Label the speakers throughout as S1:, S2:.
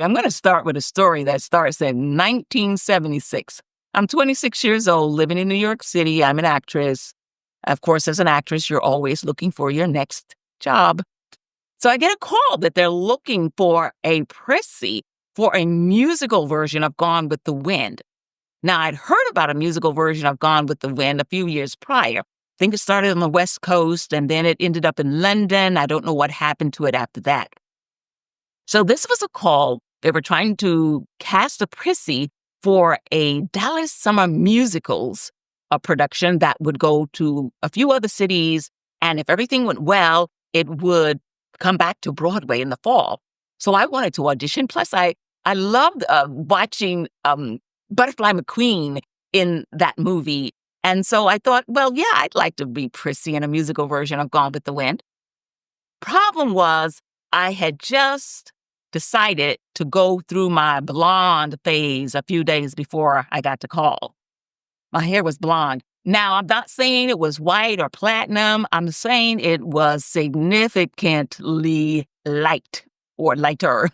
S1: I'm going to start with a story that starts in 1976. I'm 26 years old, living in New York City. I'm an actress. Of course, as an actress, you're always looking for your next job. So I get a call that they're looking for a prissy for a musical version of Gone with the Wind. Now, I'd heard about a musical version of Gone with the Wind a few years prior. I think it started on the West Coast and then it ended up in London. I don't know what happened to it after that. So this was a call. They were trying to cast a prissy for a Dallas Summer Musicals a production that would go to a few other cities. And if everything went well, it would come back to Broadway in the fall. So I wanted to audition. Plus, I loved watching Butterfly McQueen in that movie. And so I thought, well, yeah, I'd like to be prissy in a musical version of Gone with the Wind. Problem was, I had just decided to go through my blonde phase a few days before I got the call. My hair was blonde. Now, I'm not saying it was white or platinum. I'm saying it was significantly light or lighter.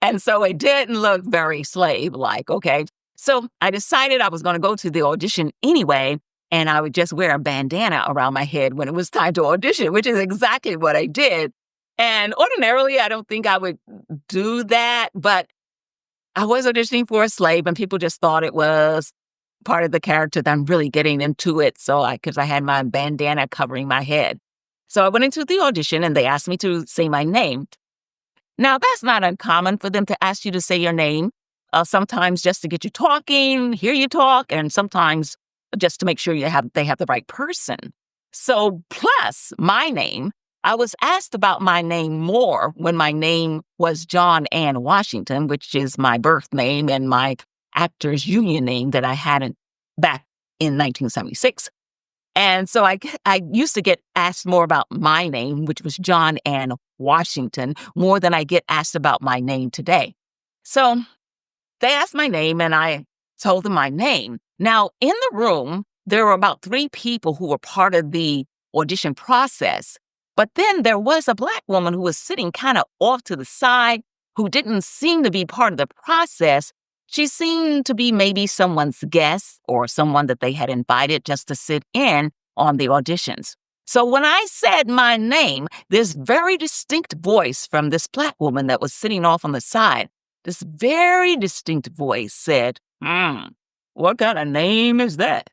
S1: And so it didn't look very slave-like, okay? So I decided I was going to go to the audition anyway, and I would just wear a bandana around my head when it was time to audition, which is exactly what I did. And ordinarily, I don't think I would do that, but I was auditioning for a slave, and people just thought it was part of the character that I'm really getting into it. So because I had my bandana covering my head. So I went into the audition and they asked me to say my name. Now, that's not uncommon for them to ask you to say your name, sometimes just to get you talking, hear you talk, and sometimes just to make sure they have the right person. So plus my name, I was asked about my name more when my name was John Ann Washington, which is my birth name and my actors union name that I had back in 1976. And so I used to get asked more about my name, which was John Ann Washington, more than I get asked about my name today. So they asked my name and I told them my name. Now, in the room, there were about 3 people who were part of the audition process. But then there was a Black woman who was sitting kind of off to the side who didn't seem to be part of the process. She seemed to be maybe someone's guest or someone that they had invited just to sit in on the auditions. So when I said my name, this very distinct voice from this Black woman that was sitting off on the side, this very distinct voice said, what kind of name is that?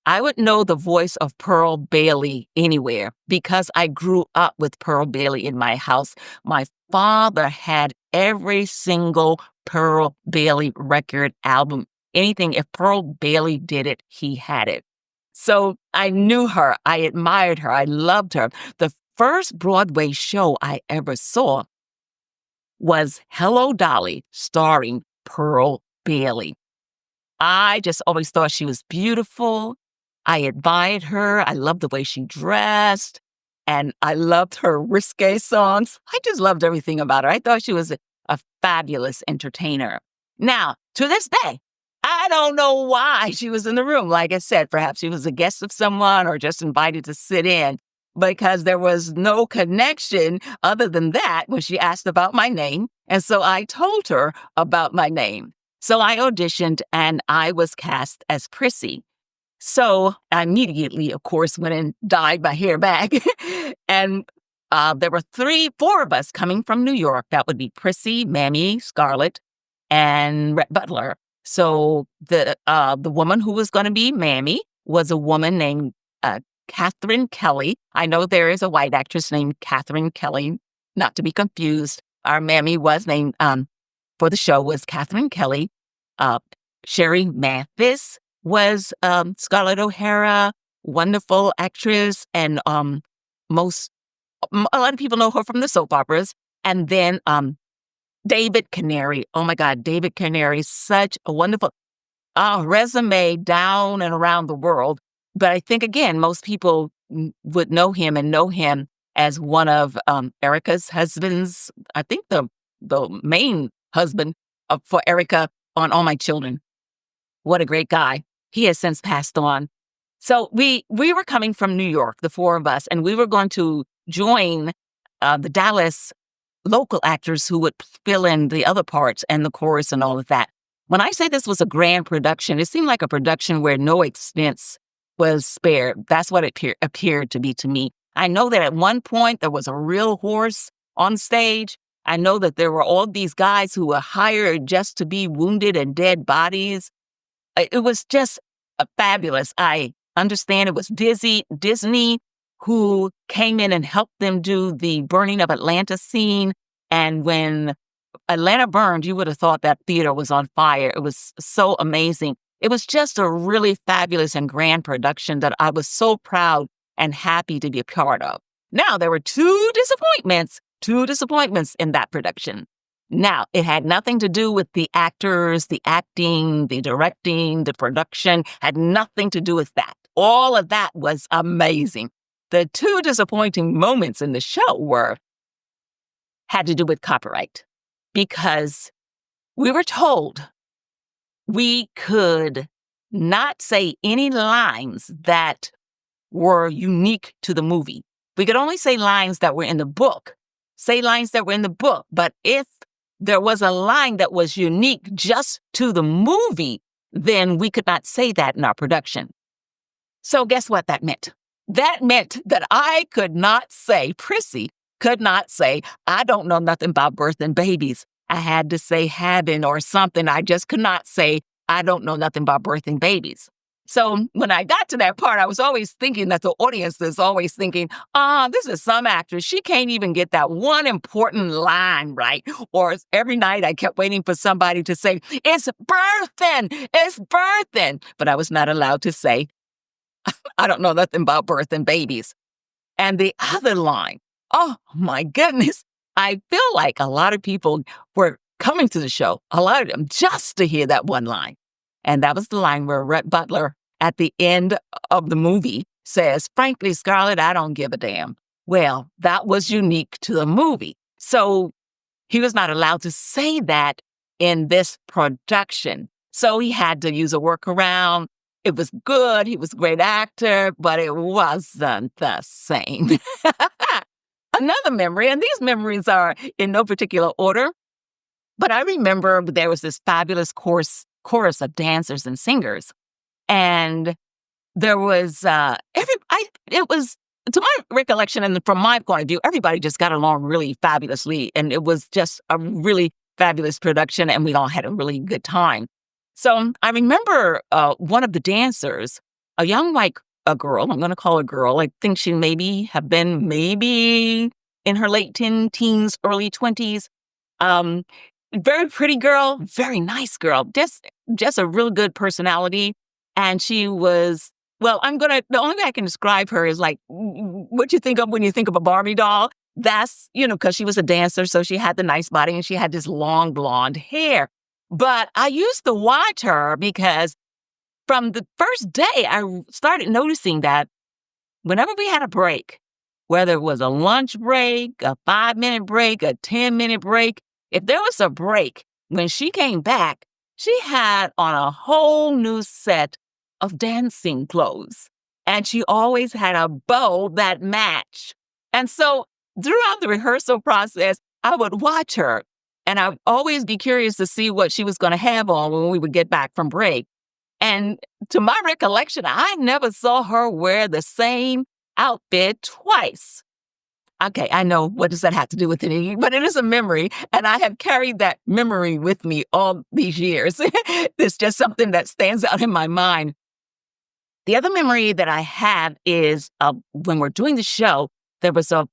S1: I would know the voice of Pearl Bailey anywhere because I grew up with Pearl Bailey in my house. My father had every single Pearl Bailey record album. Anything, if Pearl Bailey did it, he had it. So I knew her. I admired her. I loved her. The first Broadway show I ever saw was Hello, Dolly, starring Pearl Bailey. I just always thought she was beautiful. I admired her. I loved the way she dressed. And I loved her risque songs. I just loved everything about her. I thought she was a fabulous entertainer. Now, to this day, I don't know why she was in the room. Like I said, perhaps she was a guest of someone or just invited to sit in, because there was no connection other than that when she asked about my name. And so I told her about my name. So I auditioned and I was cast as Prissy. So I immediately, of course, went and dyed my hair back. And there were 4 of us coming from New York. That would be Prissy, Mammy, Scarlett, and Rhett Butler. So the woman who was going to be Mammy was a woman named Catherine Kelly. I know there is a white actress named Catherine Kelly, not to be confused. Our Mammy was named for the show was Catherine Kelly. Sherry Mathis was Scarlett O'Hara, wonderful actress, and a lot of people know her from the soap operas. And then David Canary. Oh my God, David Canary, such a wonderful resume down and around the world. But I think, again, most people would know him as one of Erica's husbands. I think the main husband for Erica on All My Children. What a great guy. He has since passed on. So we were coming from New York, the 4 of us, and we were going to join the Dallas local actors who would fill in the other parts and the chorus and all of that. When I say this was a grand production, it seemed like a production where no expense was spared. That's what it appeared to be to me. I know that at one point there was a real horse on stage. I know that there were all these guys who were hired just to be wounded and dead bodies. It was just fabulous. I understand it was Disney who came in and helped them do the burning of Atlanta scene. And when Atlanta burned, you would have thought that theater was on fire. It was so amazing. It was just a really fabulous and grand production that I was so proud and happy to be a part of. Now, there were two disappointments in that production. Now, it had nothing to do with the actors, the acting, the directing, the production, had nothing to do with that. All of that was amazing. The two disappointing moments in the show had to do with copyright, because we were told we could not say any lines that were unique to the movie. We could only say lines that were in the book. But if there was a line that was unique just to the movie, then we could not say that in our production. So guess what that meant? That meant that I could not say, Prissy could not say, I don't know nothing about birthing babies. I had to say having or something. I just could not say, I don't know nothing about birthing babies. So when I got to that part, I was always thinking that the audience is always thinking, this is some actress. She can't even get that one important line right. Or every night I kept waiting for somebody to say, it's birthing. But I was not allowed to say, I don't know nothing about birthing babies. And the other line, oh my goodness, I feel like a lot of people were coming to the show, a lot of them, just to hear that one line. And that was the line where Rhett Butler, at the end of the movie, says, frankly, Scarlett, I don't give a damn. Well, that was unique to the movie. So he was not allowed to say that in this production. So he had to use a workaround. It was good. He was a great actor, but it wasn't the same. Another memory, and these memories are in no particular order, but I remember there was this fabulous chorus of dancers and singers. And there was, it was, to my recollection and from my point of view, everybody just got along really fabulously. And it was just a really fabulous production, and we all had a really good time. So I remember one of the dancers, a young a girl, I'm going to call her girl. I think she have been in her late teens, early 20s. Very pretty girl, very nice girl, just a real good personality. And she was, the only way I can describe her is like what you think of when you think of a Barbie doll. That's, because she was a dancer, so she had the nice body and she had this long blonde hair. But I used to watch her because from the first day, I started noticing that whenever we had a break, whether it was a lunch break, a 5-minute break, a 10-minute break, if there was a break, when she came back, she had on a whole new set of dancing clothes. And she always had a bow that matched. And so throughout the rehearsal process, I would watch her. And I'd always be curious to see what she was going to have on when we would get back from break. And to my recollection, I never saw her wear the same outfit twice. Okay, I know, what does that have to do with it? But it is a memory, and I have carried that memory with me all these years. It's just something that stands out in my mind. The other memory that I have is when we're doing the show, there was a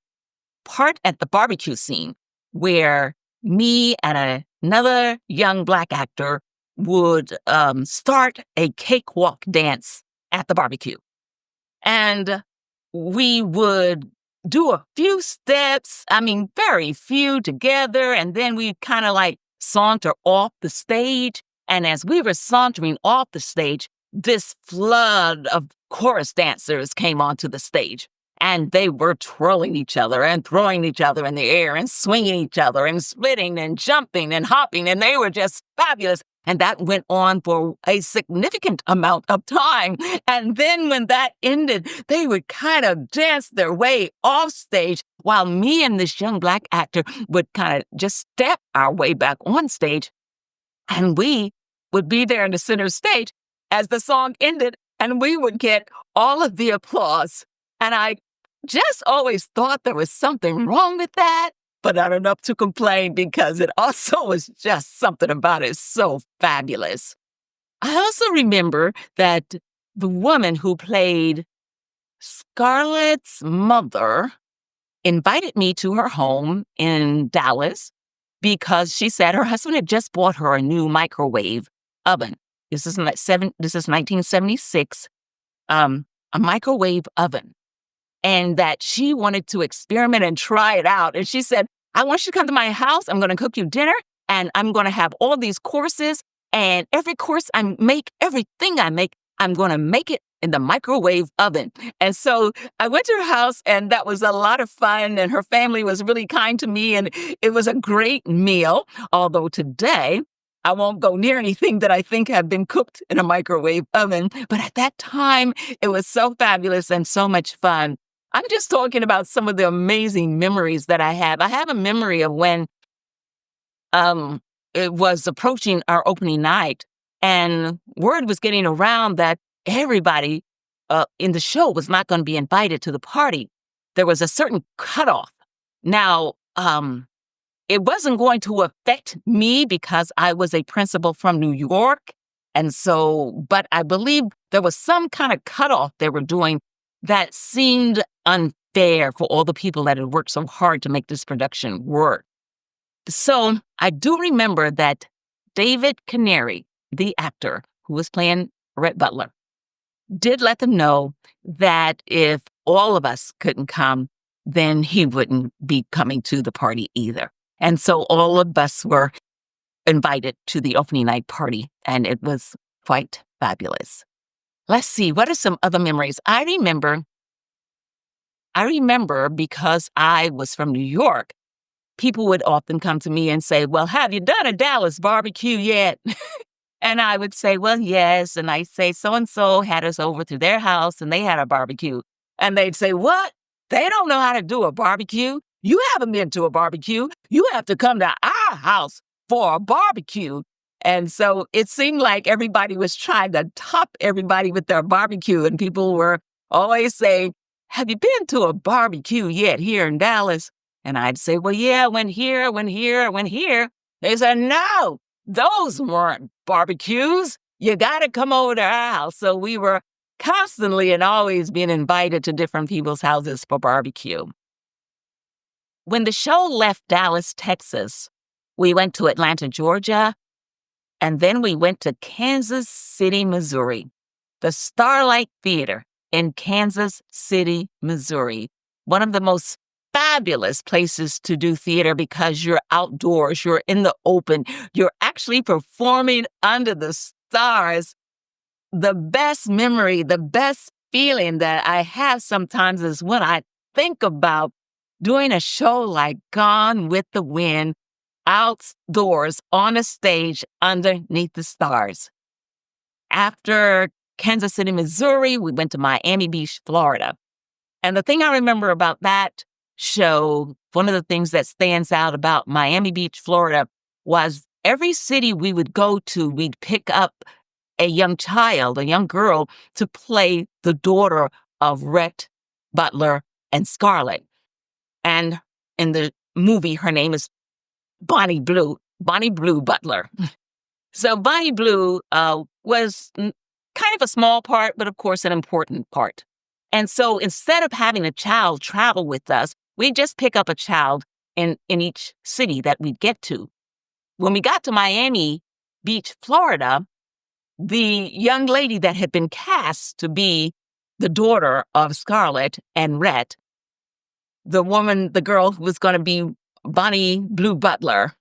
S1: part at the barbecue scene where me and another young Black actor would start a cakewalk dance at the barbecue. And we would do a few steps, very few together, and then we kind of like saunter off the stage. And as we were sauntering off the stage, this flood of chorus dancers came onto the stage. And they were twirling each other and throwing each other in the air and swinging each other and splitting and jumping and hopping. And they were just fabulous. And that went on for a significant amount of time. And then when that ended, they would kind of dance their way off stage while me and this young Black actor would kind of just step our way back on stage. And we would be there in the center stage as the song ended, and we would get all of the applause. And I just always thought there was something wrong with that, but not enough to complain because it also was just something about it so fabulous. I also remember that the woman who played Scarlett's mother invited me to her home in Dallas because she said her husband had just bought her a new microwave oven. This is 1976, a microwave oven, and that she wanted to experiment and try it out. And she said, I want you to come to my house. I'm going to cook you dinner, and I'm going to have all these courses. And every course I make, everything I make, I'm going to make it in the microwave oven. And so I went to her house, and that was a lot of fun. And her family was really kind to me, and it was a great meal. Although today, I won't go near anything that I think have been cooked in a microwave oven. But at that time, it was so fabulous and so much fun. I'm just talking about some of the amazing memories that I have. I have a memory of when it was approaching our opening night, and word was getting around that everybody in the show was not going to be invited to the party. There was a certain cutoff. Now, it wasn't going to affect me because I was a principal from New York. And so, but I believe there was some kind of cutoff they were doing that seemed unfair for all the people that had worked so hard to make this production work. So I do remember that David Culinary, the actor who was playing Rhett Butler, did let them know that if all of us couldn't come, then he wouldn't be coming to the party either. And so all of us were invited to the opening night party, and it was quite fabulous. Let's see, what are some other memories? I remember because I was from New York, people would often come to me and say, well, have you done a Dallas barbecue yet? And I would say, well, yes. And I'd say, so-and-so had us over to their house and they had a barbecue. And they'd say, what? They don't know how to do a barbecue. You haven't been to a barbecue. You have to come to our house for a barbecue. And so it seemed like everybody was trying to top everybody with their barbecue. And people were always saying, have you been to a barbecue yet here in Dallas? And I'd say, well, yeah, I went here. They said, no, those weren't barbecues. You got to come over to our house. So we were constantly and always being invited to different people's houses for barbecue. When the show left Dallas, Texas, we went to Atlanta, Georgia, and then we went to Kansas City, Missouri, the Starlight Theater in Kansas City, Missouri, one of the most fabulous places to do theater because you're outdoors, you're in the open, you're actually performing under the stars. The best memory, the best feeling that I have sometimes is when I think about doing a show like Gone with the Wind outdoors on a stage underneath the stars. After Kansas City, Missouri, we went to Miami Beach, Florida. And the thing I remember about that show, one of the things that stands out about Miami Beach, Florida, was every city we would go to, we'd pick up a young child, a young girl, to play the daughter of Rhett Butler and Scarlett. And in the movie, her name is Bonnie Blue Butler. So Bonnie Blue was kind of a small part, but of course an important part. And so instead of having a child travel with us, we just pick up a child in each city that we'd get to. When we got to Miami Beach, Florida, the young lady that had been cast to be the daughter of Scarlett and Rhett, the girl who was going to be Bonnie Blue Butler,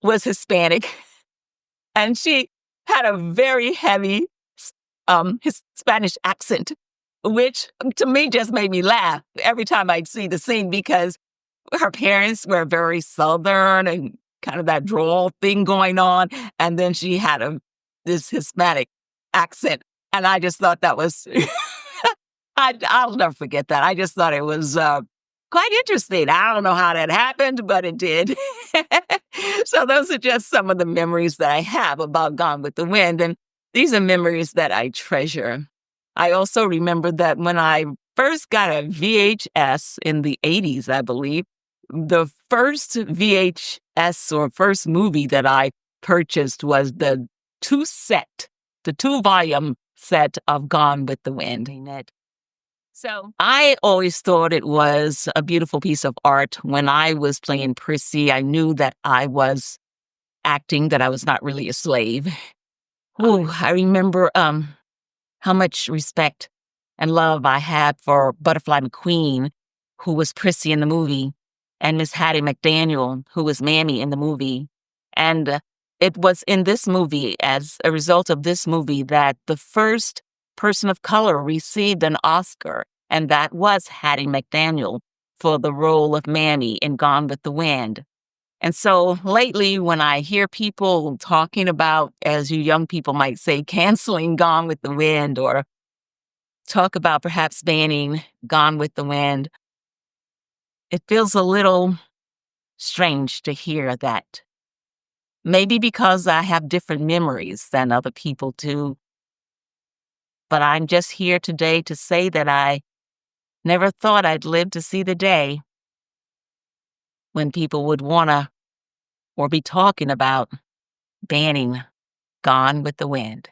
S1: was Hispanic. And she had a very heavy Spanish accent. which to me just made me laugh every time I'd see the scene because her parents were very Southern and kind of that drawl thing going on, and then she had this Hispanic accent, and I just thought that was I'll never forget that. I just thought it was, quite interesting. I don't know how that happened, but it did. So those are just some of the memories that I have about Gone with the Wind, and these are memories that I treasure. I also remember that when I first got a VHS in the '80s, I believe, the first VHS or first movie that I purchased was the two-volume set of Gone with the Wind. So I always thought it was a beautiful piece of art. When I was playing Prissy, I knew that I was acting, that I was not really a slave. Ooh, I remember how much respect and love I had for Butterfly McQueen, who was Prissy in the movie, and Miss Hattie McDaniel, who was Mammy in the movie. And it was in this movie, as a result of this movie, that the first person of color received an Oscar, and that was Hattie McDaniel for the role of Mammy in Gone with the Wind. And so lately, when I hear people talking about, as you young people might say, canceling Gone with the Wind, or talk about perhaps banning Gone with the Wind, it feels a little strange to hear that. Maybe because I have different memories than other people do. But I'm just here today to say that I never thought I'd live to see the day when people would want to or be talking about banning Gone with the Wind.